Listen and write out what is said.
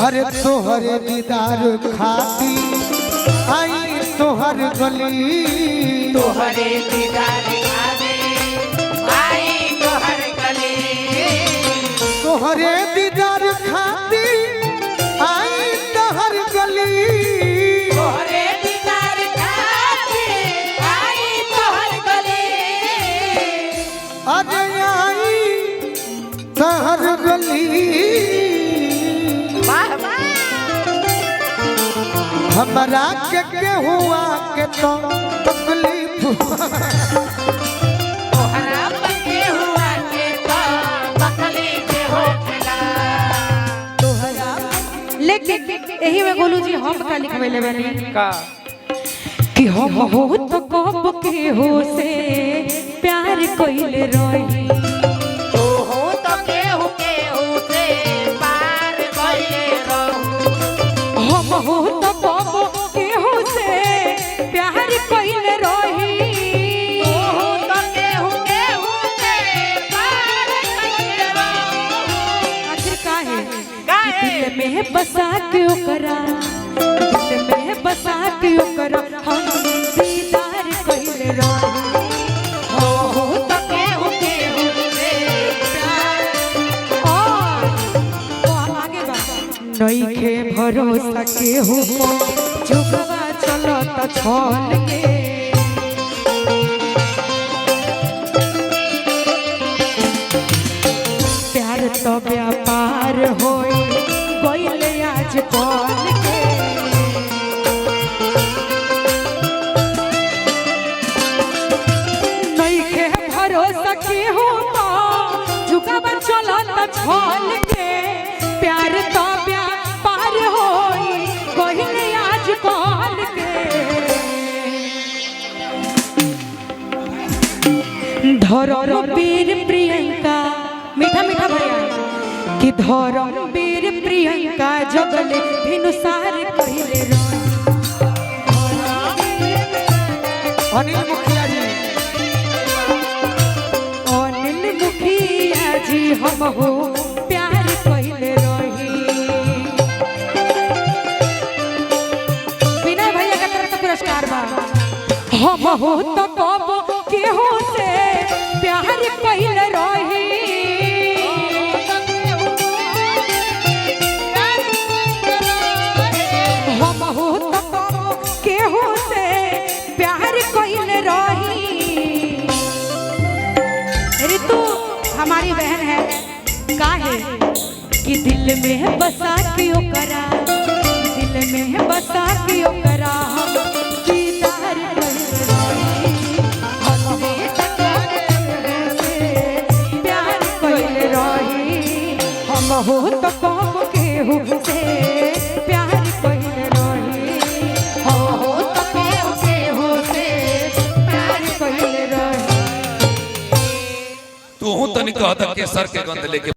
हरे तोहरे दीदार खाती आई तोहर गली, तोहरे दीदार खाती आई तोहर गली, तोहरे दीदार खाती आई तोहर गली, तोहरे दीदार खाती आई तोहर गली, अरे आई तोहर गली। हमरा के हुआ के तो तकलीफ, तोहरा के हुआ के तो तकलीफ होखेला, तोहरा लेकिन यही में गोलू जी हम का लिखवेले बानी का कि हम हो तो कब के हो से प्यार कइले रही, तो हो तो केहू केहू से पार कइले रहू, हम हो तो कब के हो से प्यार कइले रही, तो हो तो केहू केहू से पार कइले रहू। आखिर काहे काहे? दिल में बसा के ओकरा, दिल में बसा के ओकरा हम दीदार कइले रही, तो हो तो केहू केहू से प्यार और आगे बा नइखे भरोसा केहू को झुकवा चलत छल के, प्यार तो व्यापार होई गइले आज कल के, नइखे भरोसा केहू को झुकवा चलत छल के, प्यार तो व्यापार होई गइले आज कल के, धर्मवीर प्रियंका मीठा मीठा भैया कि धर्मवीर प्रियंका जगले भिनुसार कइले रही, अनिल मुखिया जी, अनिल मुखिया जी हम हो प्यार कइले रही, विनय भैया का तरफ से पुरस्कार बा, हम हो तो कब केहू से प्यार कइले रही, हम हो तो कब केहू से प्यार कइले रही। ऋतु हमारी बहन है, काहे कि दिल में बसा के ओकरा, दिल में बसा के ओकरा हम दीदार कइले रही, हमने से प्यार कइले रही, हम हो तो कब केहू से प्यार कइले रही, हम हो तो कब केहू से प्यार कइले रही। तू तनिक कहता के सर के गंध लेके